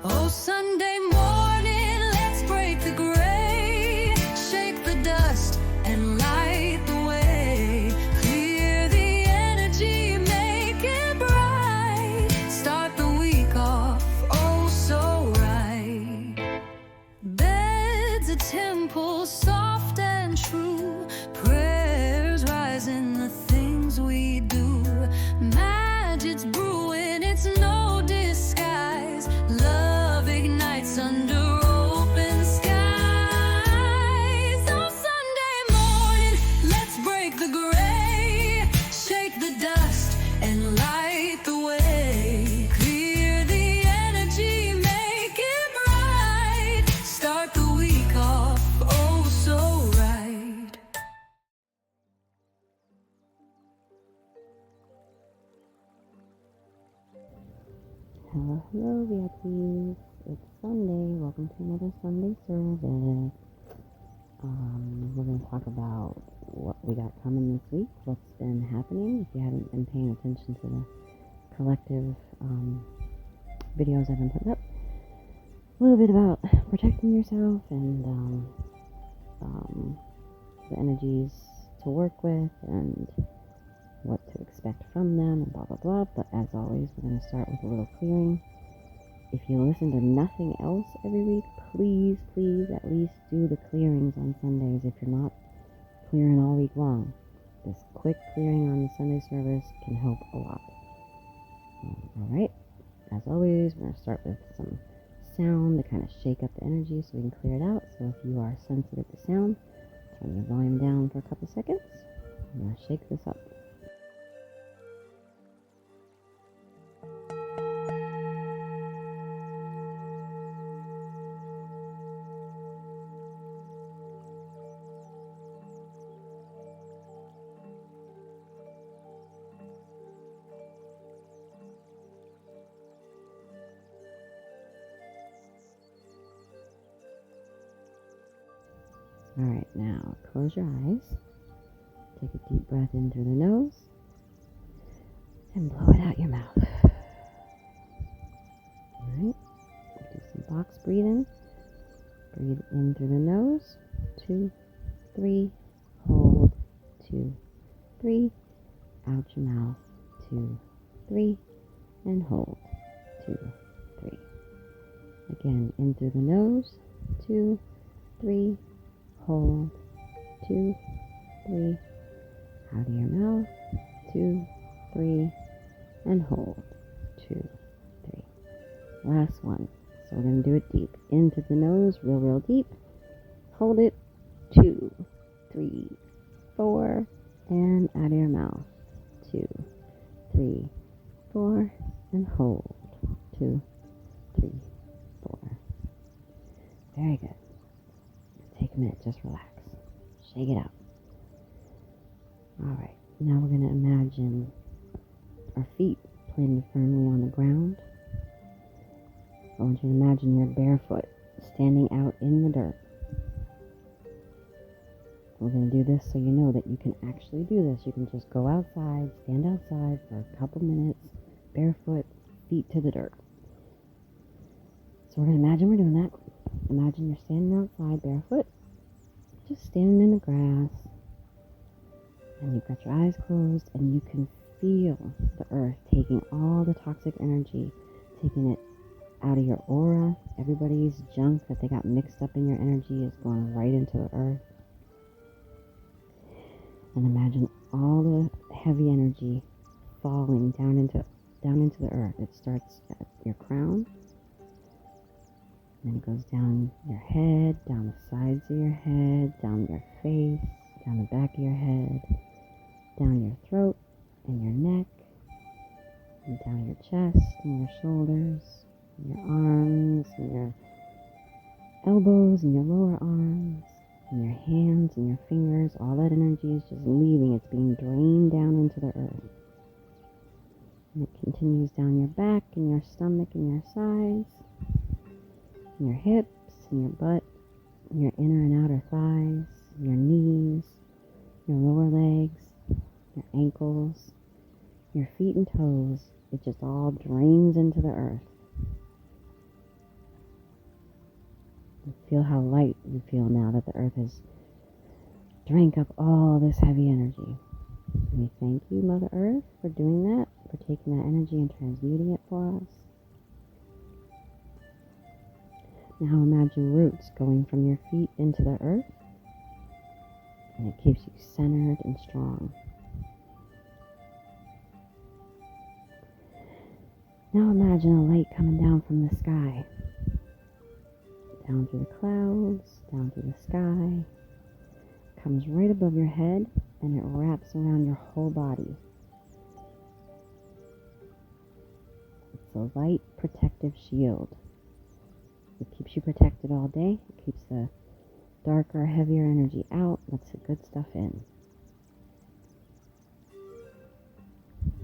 Oh, Sunday morning, let's break the gray, shake the dust and light the way. Clear the energy, make it bright. Start the week off, oh so right. Bed's a temple, soft and true. Prayers rise in the things we do. Magic's brewing, it's no disguise. Love ignites under open skies. On Sunday morning, let's break the gray, shake the dust and light the way. Clear the energy, make it bright. Start the week off, oh so right. Hello, VIPs. It's Sunday. Welcome to another Sunday service. We're going to talk about what we got coming this week, what's been happening. If you haven't been paying attention to the collective videos I've been putting up, a little bit about protecting yourself and the energies to work with and what to expect from them and blah blah blah. But as always, we're going to start with a little clearing. If you listen to nothing else every week, please at least do the clearings on Sundays if you're not clearing all week long. This quick clearing on the Sunday service can help a lot. Alright, as always, we're going to start with some sound to kind of shake up the energy so we can clear it out. So if you are sensitive to sound, turn your volume down for a couple seconds. I'm going to shake this up. Alright, now close your eyes. Take a deep breath in through the nose and blow it out your mouth. Alright, do some box breathing. Breathe in through the nose. 2, 3, hold. 2, 3, out your mouth. 2, 3, and hold. 2, 3. Again, in through the nose. 2, 3, hold. 2, 3, out of your mouth. 2, 3, and hold. 2, 3. Last one. So we're going to do it deep. In through the nose, real deep. Hold it. 2, 3, 4, and out of your mouth. 2, 3, 4, and hold. 2, 3, 4. Very good. Take a minute, just relax. Shake it out. Alright, now we're going to imagine our feet planted firmly on the ground. I want you to imagine you're barefoot, standing out in the dirt. We're going to do this so you know that you can actually do this. You can just go outside, stand outside for a couple minutes, barefoot, feet to the dirt. So we're going to imagine we're doing that. Imagine you're standing outside barefoot, just standing in the grass, and you've got your eyes closed, and you can feel the earth taking all the toxic energy, taking it out of your aura. Everybody's junk that they got mixed up in your energy is going right into the earth. And imagine all the heavy energy falling down into the earth. It starts at your crown, and it goes down your head, down the sides of your head, down your face, down the back of your head, down your throat and your neck, and down your chest and your shoulders, and your arms and your elbows and your lower arms, and your hands and your fingers. All that energy is just leaving. It's being drained down into the earth. And it continues down your back and your stomach and your sides, and your hips and your butt, and your inner and outer thighs, your knees, your lower legs, your ankles, your feet and toes. It just all drains into the earth. Feel how light you feel now that the earth has drank up all this heavy energy. And we thank you, Mother Earth, for doing that, for taking that energy and transmuting it for us. Now imagine roots going from your feet into the earth, and it keeps you centered and strong. Now imagine a light coming down from the sky, down through the clouds, down through the sky, comes right above your head, and it wraps around your whole body. It's a light protective shield. It keeps you protected all day. It keeps the darker, heavier energy out, lets the good stuff in.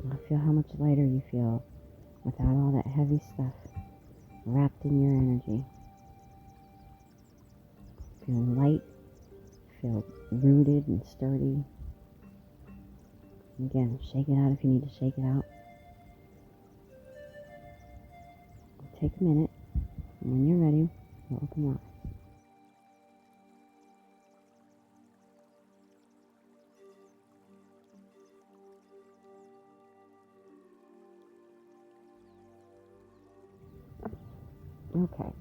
Now feel how much lighter you feel without all that heavy stuff wrapped in your energy. Feeling light, feel rooted and sturdy. And again, shake it out if you need to shake it out. Take a minute, and when you're ready, you'll open your eyes. Okay,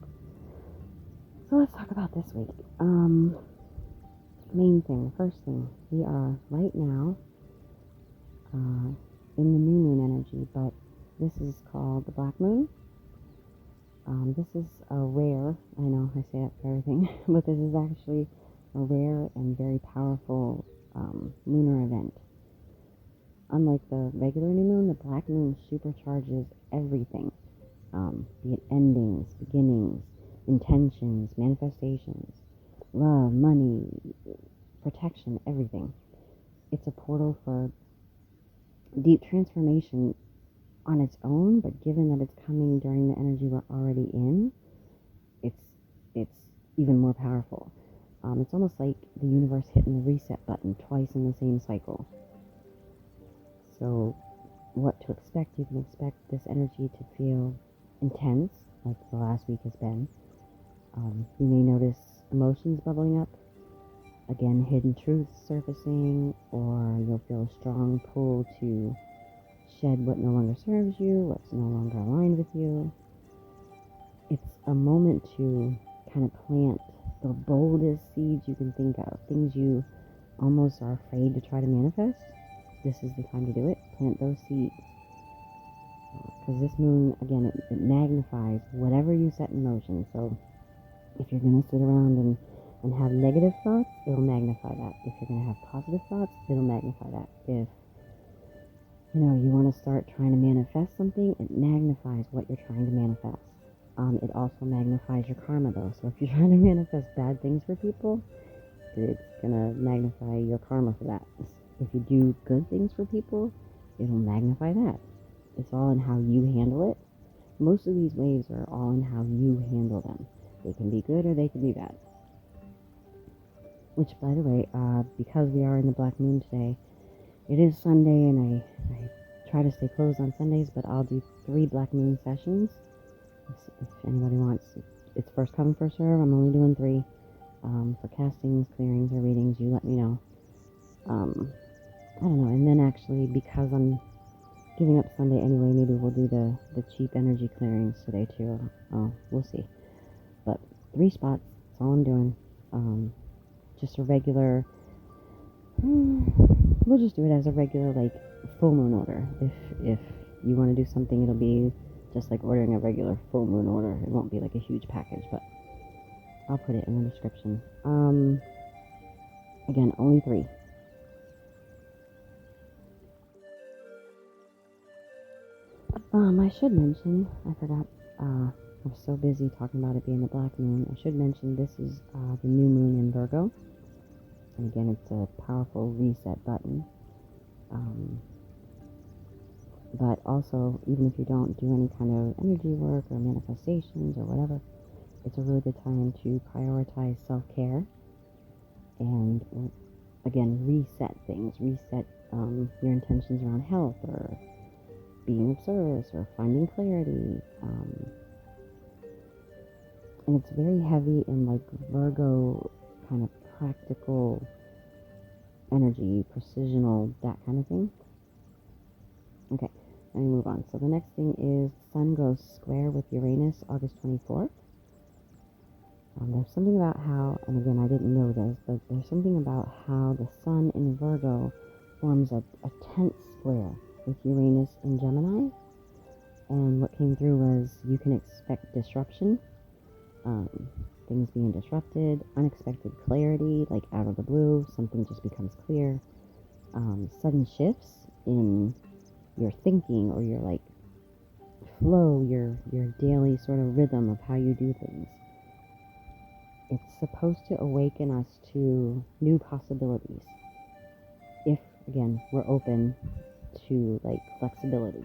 so let's talk about this week. Main thing, first thing, we are right now in the new moon energy, but this is called the black moon. This is a rare, I know I say that for everything, but this is actually a rare and very powerful lunar event. Unlike the regular new moon, the black moon supercharges everything. Be it endings, beginnings, intentions, manifestations, love, money, protection, everything. It's a portal for deep transformation on its own, but given that it's coming during the energy we're already in, it's even more powerful. It's almost like the universe hitting the reset button twice in the same cycle. So what to expect? You can expect this energy to feel intense, like the last week has been. You may notice emotions bubbling up, again, hidden truths surfacing, or you'll feel a strong pull to shed what no longer serves you, what's no longer aligned with you. It's a moment to kind of plant the boldest seeds you can think of, things you almost are afraid to try to manifest. This is the time to do it. Plant those seeds. Because this moon, again, it magnifies whatever you set in motion. So if you're going to sit around and have negative thoughts, it'll magnify that. If you're going to have positive thoughts, it'll magnify that. If you want to start trying to manifest something, it magnifies what you're trying to manifest. It also magnifies your karma, though. So if you're trying to manifest bad things for people, it's going to magnify your karma for that. If you do good things for people, it'll magnify that. It's all in how you handle it. Most of these waves are all in how you handle them. They can be good or they can be bad. Which, by the way, because we are in the black moon today, it is Sunday, and I try to stay closed on Sundays, but I'll do 3 black moon sessions. If anybody wants, it's first come, first serve. I'm only doing 3. For castings, clearings, or readings, you let me know. I don't know. And then actually, because I'm giving up Sunday anyway, maybe we'll do the cheap energy clearings today too. Oh, we'll see. But 3 spots, that's all I'm doing. Just a regular, we'll just do it as a regular, like, full moon order. If you want to do something, it'll be just like ordering a regular full moon order. It won't be like a huge package, but I'll put it in the description. Again, only 3. I should mention, I forgot, I was so busy talking about it being the black moon. I should mention this is the new moon in Virgo. And again, it's a powerful reset button. But also, even if you don't do any kind of energy work or manifestations or whatever, it's a really good time to prioritize self-care and, again, reset things. Reset your intentions around health or being of service or finding clarity. And it's very heavy in like Virgo kind of practical energy, precisional, that kind of thing. Okay, let me move on. So the next thing is Sun goes square with Uranus August 24th. There's something about how, and again, I didn't know this, but there's something about how the Sun in Virgo forms a tense square with Uranus in Gemini. And what came through was you can expect disruption, things being disrupted, unexpected clarity, like out of the blue, something just becomes clear, sudden shifts in your thinking or your like flow, your daily sort of rhythm of how you do things. It's supposed to awaken us to new possibilities. If, again, we're open to like flexibility.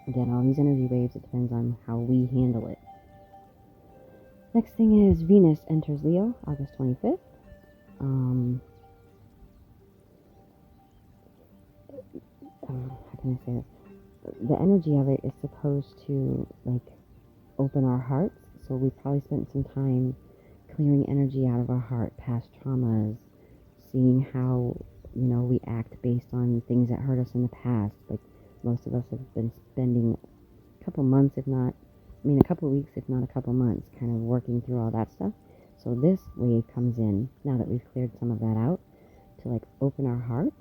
Again, all these energy waves, it depends on how we handle it. Next thing is Venus enters Leo, August 25th. How can I say this? The energy of it is supposed to like open our hearts. So we probably spent some time clearing energy out of our heart, past traumas, seeing how, we act based on things that hurt us in the past. Like most of us have been spending a couple months, a couple weeks, if not a couple months, kind of working through all that stuff. So this wave comes in, now that we've cleared some of that out, to like open our heart,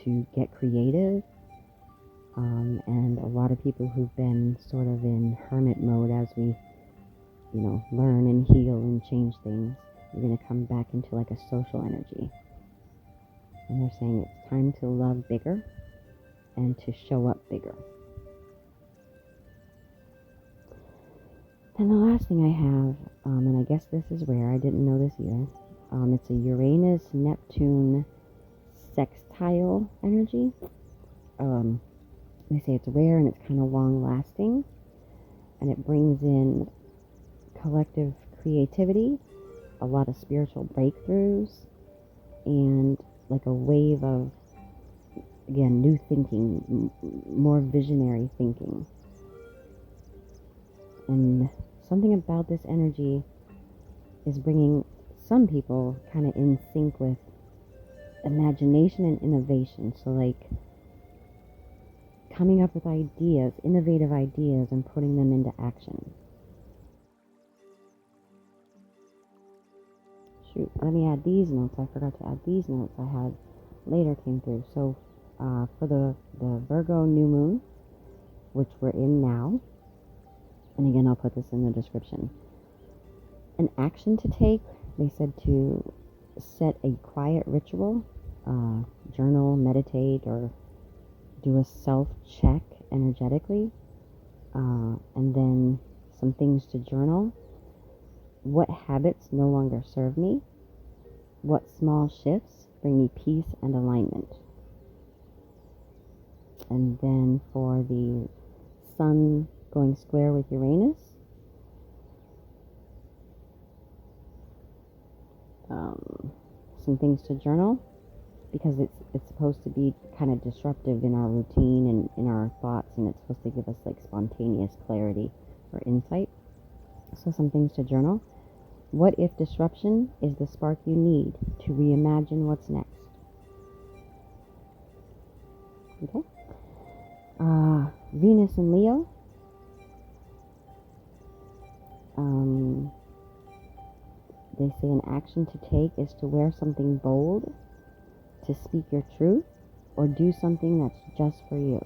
to get creative, and a lot of people who've been sort of in hermit mode as we, learn and heal and change things, we're going to come back into like a social energy. And they're saying it's time to love bigger and to show up bigger. And the last thing I have, and I guess this is rare, I didn't know this either, it's a Uranus-Neptune sextile energy. They say it's rare and it's kind of long-lasting, and it brings in collective creativity, a lot of spiritual breakthroughs, and like a wave of, again, new thinking, more visionary thinking. And something about this energy is bringing some people kind of in sync with imagination and innovation. So like coming up with ideas, innovative ideas, and putting them into action. Shoot, let me add these notes. I forgot to add these notes I had later came through. So for the Virgo New Moon, which we're in now, and again, I'll put this in the description. An action to take, they said to set a quiet ritual, journal, meditate, or do a self-check energetically, and then some things to journal. What habits no longer serve me? What small shifts bring me peace and alignment? And then for the Sun going square with Uranus, some things to journal, because it's supposed to be kind of disruptive in our routine and in our thoughts, and it's supposed to give us like spontaneous clarity or insight. So some things to journal. What if disruption is the spark you need to reimagine what's next? Okay. Venus and Leo. They say an action to take is to wear something bold, to speak your truth, or do something that's just for you,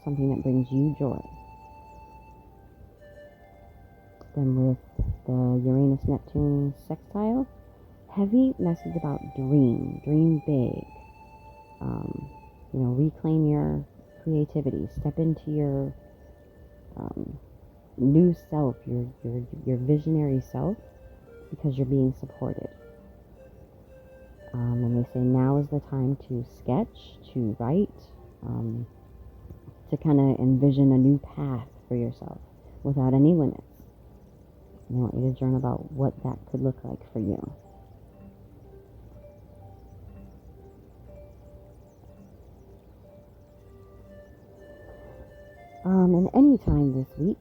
something that brings you joy. Then with the Uranus-Neptune sextile, heavy message about dream big, reclaim your creativity, step into your new self, your visionary self, because you're being supported. And they say now is the time to sketch, to write, to kind of envision a new path for yourself without any limits. And I want you to journal about what that could look like for you. And any time this week,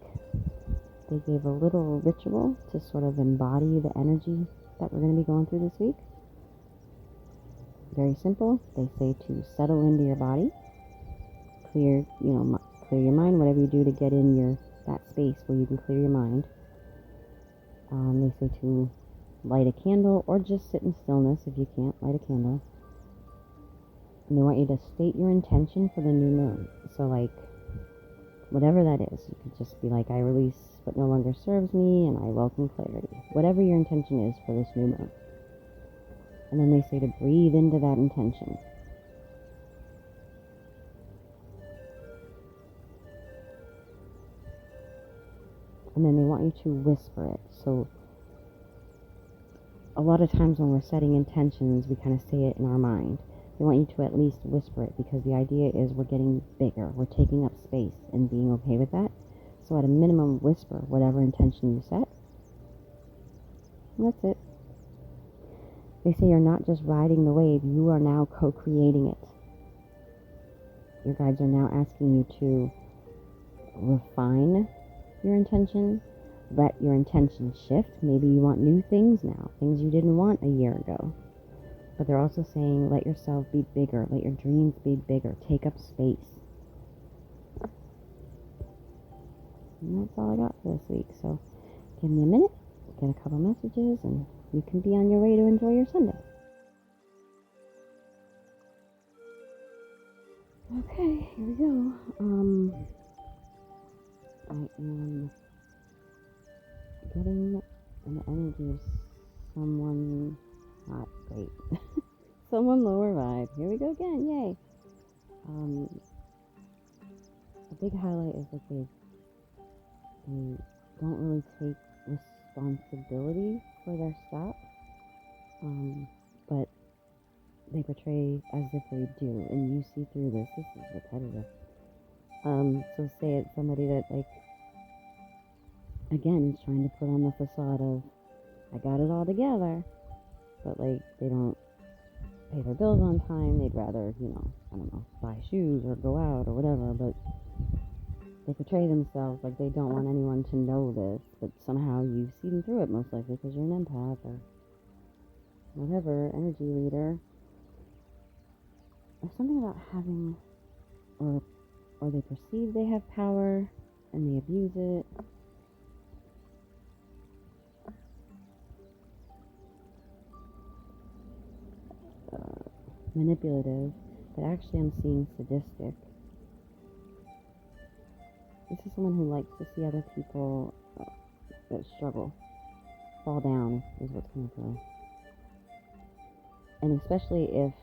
they gave a little ritual to sort of embody the energy that we're going to be going through this week. Very simple. They say to settle into your body, clear your mind, whatever you do to get in that space where you can clear your mind. They say to light a candle or just sit in stillness if you can't light a candle. And they want you to state your intention for the new moon. So like, whatever that is, you could just be like, I release what no longer serves me and I welcome clarity. Whatever your intention is for this new moon. And then they say to breathe into that intention. And then they want you to whisper it. So a lot of times when we're setting intentions, we kind of say it in our mind. They want you to at least whisper it, because the idea is we're getting bigger. We're taking up space and being okay with that. So at a minimum, whisper whatever intention you set. And that's it. They say you're not just riding the wave, you are now co-creating it. Your guides are now asking you to refine your intention, let your intention shift. Maybe you want new things now, things you didn't want a year ago. But they're also saying, let yourself be bigger, let your dreams be bigger, take up space. And that's all I got for this week. So give me a minute, get a couple messages, and you can be on your way to enjoy your Sunday. Okay, here we go. I am getting an energy of someone not great. Someone lower vibe. Here we go again, yay. A big highlight is that they don't really take responsibility for their stuff, but they portray as if they do, and you see through this. This is repetitive. So say it's somebody that, like, again, is trying to put on the facade of, I got it all together, but, like, they don't pay their bills on time. They'd rather, I don't know, buy shoes or go out or whatever, but they portray themselves like they don't want anyone to know this, but somehow you see them through it, most likely because you're an empath or whatever, energy reader. There's something about having, or they perceive they have power and they abuse it. Manipulative, but actually I'm seeing sadistic. This is someone who likes to see other people that struggle, fall down, is what's coming through. And especially if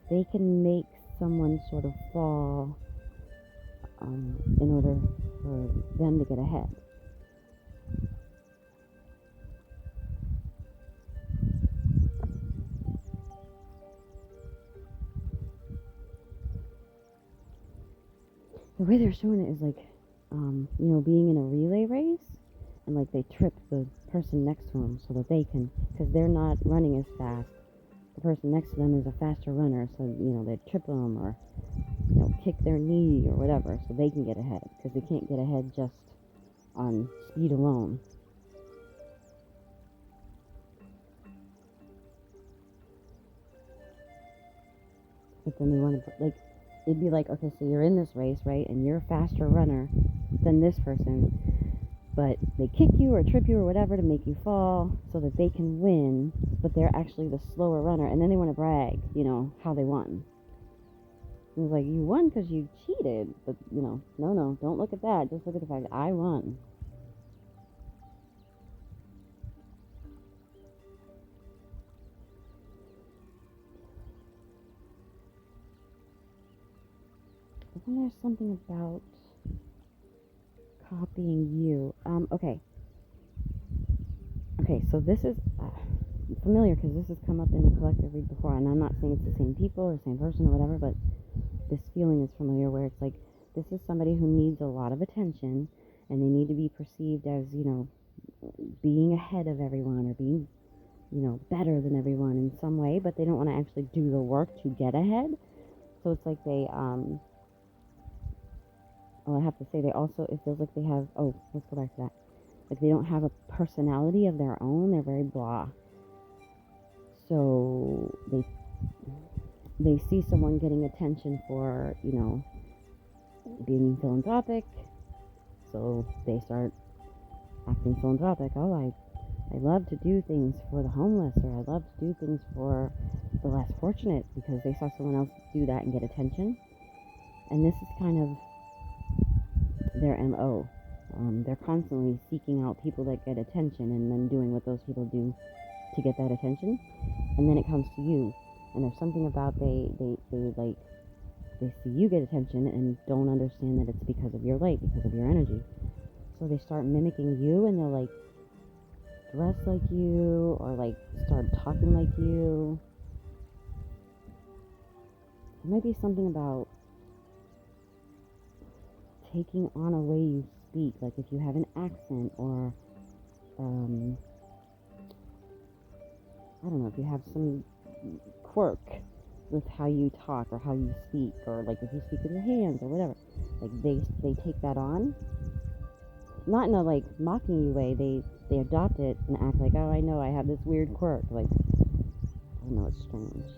they can make someone sort of fall in order for them to get ahead. The way they're showing it is like, being in a relay race, and like they trip the person next to them so that they can, because they're not running as fast. The person next to them is a faster runner, so, they trip them or, kick their knee or whatever so they can get ahead, because they can't get ahead just on speed alone. But then they want to, like, it'd be like, okay, so you're in this race, right, and you're a faster runner than this person, but they kick you or trip you or whatever to make you fall so that they can win, but they're actually the slower runner, and then they want to brag, how they won. It was like, you won because you cheated, but, no, don't look at that, just look at the fact that I won. But then there's something about copying you. Okay, so this is familiar because this has come up in a collective read before, and I'm not saying it's the same people or the same person or whatever, but this feeling is familiar where it's like, this is somebody who needs a lot of attention, and they need to be perceived as, being ahead of everyone or being, better than everyone in some way, but they don't want to actually do the work to get ahead. So it's like they I have to say, they also, it feels like they have, let's go back to that. Like they don't have a personality of their own. They're very blah. So they see someone getting attention for, being philanthropic. So they start acting philanthropic. I love to do things for the homeless, or I love to do things for the less fortunate, because they saw someone else do that and get attention. And this is kind of their MO. They're constantly seeking out people that get attention and then doing what those people do to get that attention. And then it comes to you. And there's something about they see you get attention and don't understand that it's because of your light, because of your energy. So they start mimicking you, and they'll like dress like you, or like start talking like you. There might be something about taking on a way you speak, like if you have an accent, or I don't know, if you have some quirk with how you talk or how you speak, or like if you speak with your hands or whatever, like they take that on, not in a like mocking you way. They adopt it and act like, oh, I know I have this weird quirk. Like, I don't know, it's strange.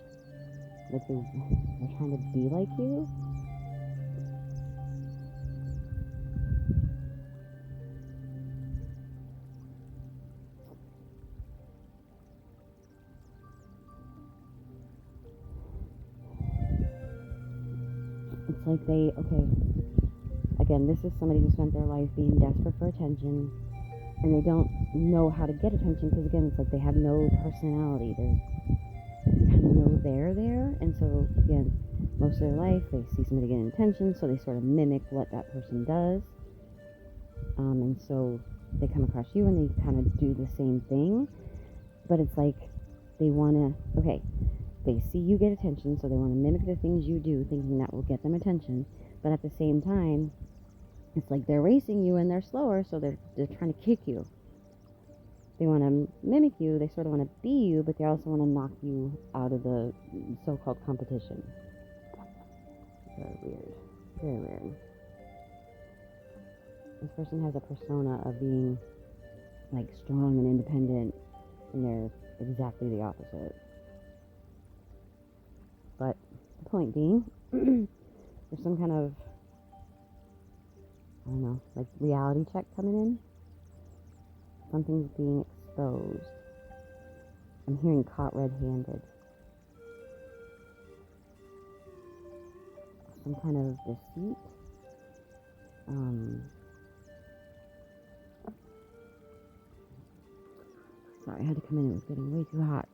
Like they're trying to be like you. It's like again, this is somebody who spent their life being desperate for attention, and they don't know how to get attention, because again, it's like they have no personality. They kind of know they're there, and so again, most of their life they see somebody getting attention, so they sort of mimic what that person does, and so they come across you and they kind of do the same thing, but it's like they want to, they see you get attention, so they want to mimic the things you do, thinking that will get them attention, but at the same time, it's like they're racing you and they're slower, so they're trying to kick you. They want to mimic you, they sort of want to be you, but they also want to knock you out of the so-called competition. Very weird. Very weird. This person has a persona of being like strong and independent, and they're exactly the opposite. But the point being, there's some kind of, I don't know, like reality check coming in. Something's being exposed. I'm hearing caught red-handed. Some kind of deceit. Sorry, I had to come in. It was getting way too hot.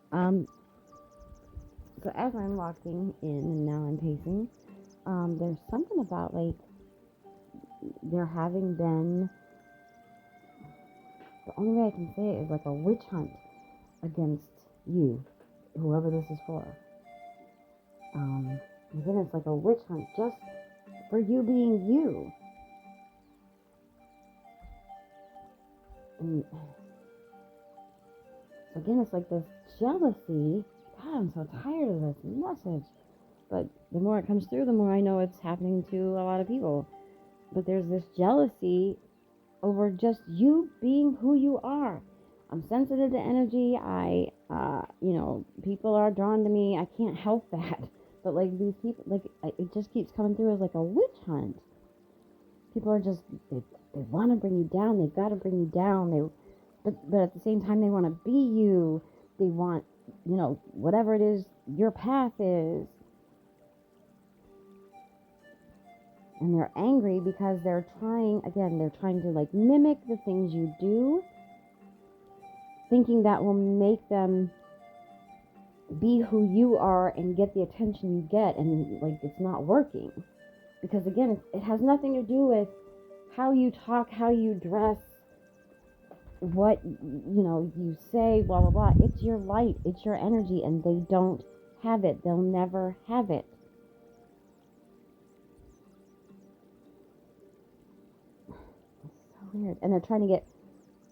So as I'm walking in and now I'm pacing, there's something about like there having been, the only way I can say it is like a witch hunt against you, whoever this is for. And then it's like a witch hunt just for you being you. And so again, it's like this jealousy. God, I'm so tired of this message. But the more it comes through, the more I know it's happening to a lot of people. But there's this jealousy over just you being who you are. I'm sensitive to energy. People are drawn to me. I can't help that. But like these people, like it just keeps coming through as like a witch hunt. People are just, they want to bring you down. They've got to bring you down. But at the same time, they want to be you. They want, whatever it is your path is. And they're angry because they're trying to like mimic the things you do, thinking that will make them be who you are and get the attention you get, and like it's not working. Because again, it has nothing to do with how you talk, how you dress, what you say, blah blah blah. It's your light, it's your energy, and they don't have it. They'll never have it. Weird. And they're trying to get,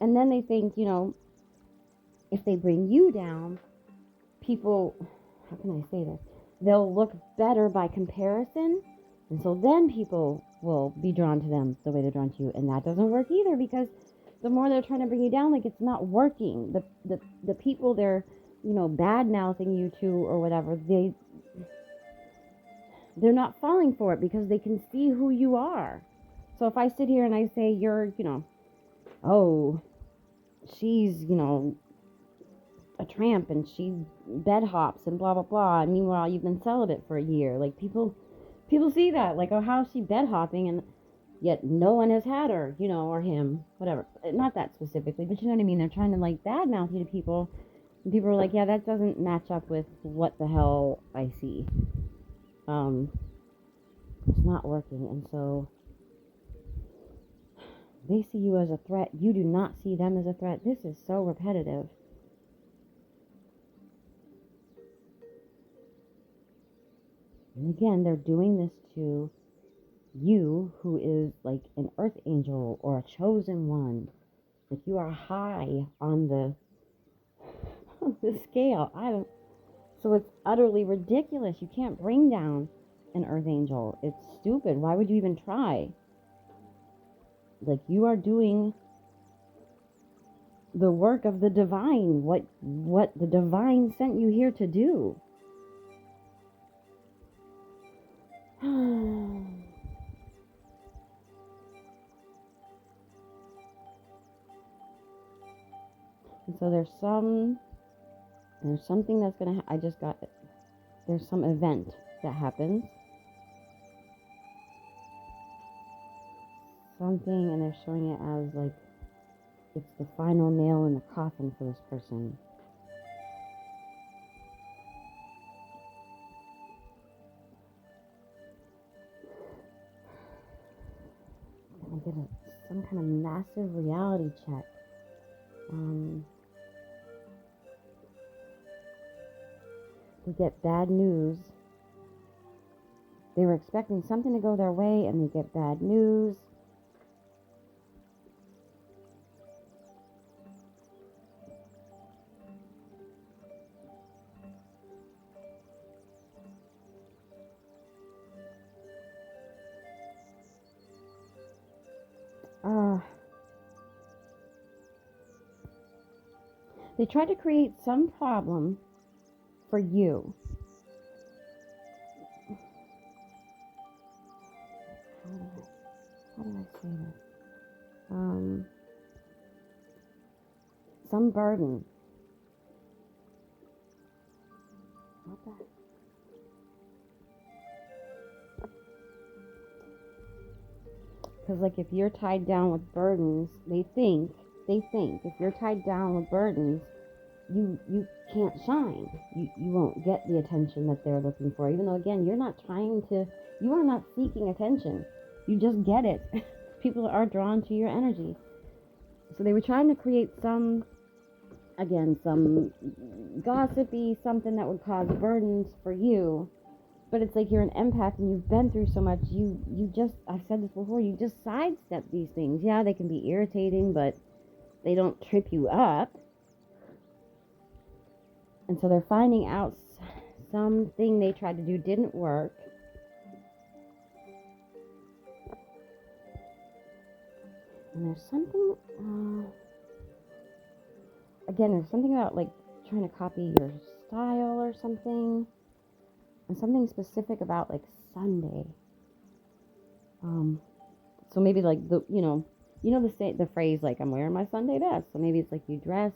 and then they think, if they bring you down, people, how can I say this? They'll look better by comparison, and so then people will be drawn to them the way they're drawn to you. And that doesn't work either, because the more they're trying to bring you down, like, it's not working. The people they're, bad mouthing you to or whatever, they're not falling for it because they can see who you are. So if I sit here and I say you're, oh, she's, a tramp and she bed hops and blah blah blah, and meanwhile you've been celibate for a year, like, people see that, like, oh, how's she bed hopping, and yet no one has had her, or him, whatever. Not that specifically, but you know what I mean. They're trying to, like, badmouth you to people, and people are like, yeah, that doesn't match up with what the hell I see. It's not working. And so they see you as a threat. You do not see them as a threat. This is so repetitive. And again, they're doing this to you, who is like an earth angel or a chosen one. Like, you are high on the scale. So it's utterly ridiculous. You can't bring down an earth angel. It's stupid. Why would you even try? Like, you are doing the work of the divine, what the divine sent you here to do. And so there's something that's gonna there's some event that happens, something, and they're showing it as like it's the final nail in the coffin for this person. I get some kind of massive reality check. They get bad news. They were expecting something to go their way, and they get bad news. They tried to create some problem for you. How do I say this? Some burden. What the? Because, like, if you're tied down with burdens, they think if you're tied down with burdens, you can't shine. You won't get the attention that they're looking for. Even though, again, you are not seeking attention. You just get it. People are drawn to your energy. So they were trying to create some gossipy, something that would cause burdens for you. But it's like, you're an empath and you've been through so much. You just, I've said this before, you just sidestep these things. Yeah, they can be irritating, but they don't trip you up. And so they're finding out something they tried to do didn't work. And there's something, there's something about, like, trying to copy your style or something. And something specific about, like, Sunday. So maybe, like, the phrase, like, I'm wearing my Sunday best. So maybe it's like you dress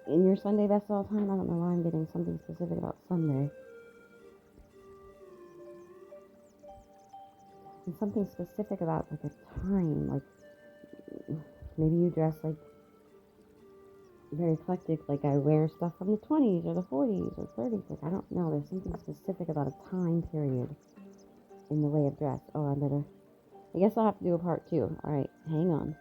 in your Sunday best all the time. I don't know why I'm getting something specific about Sunday. And something specific about, like, a time. Like, maybe you dress, like, very eclectic, like, I wear stuff from the 20s or the 40s or 30s. Like, I don't know. There's something specific about a time period in the way of dress. Oh, I guess I'll have to do a part 2. All right, hang on.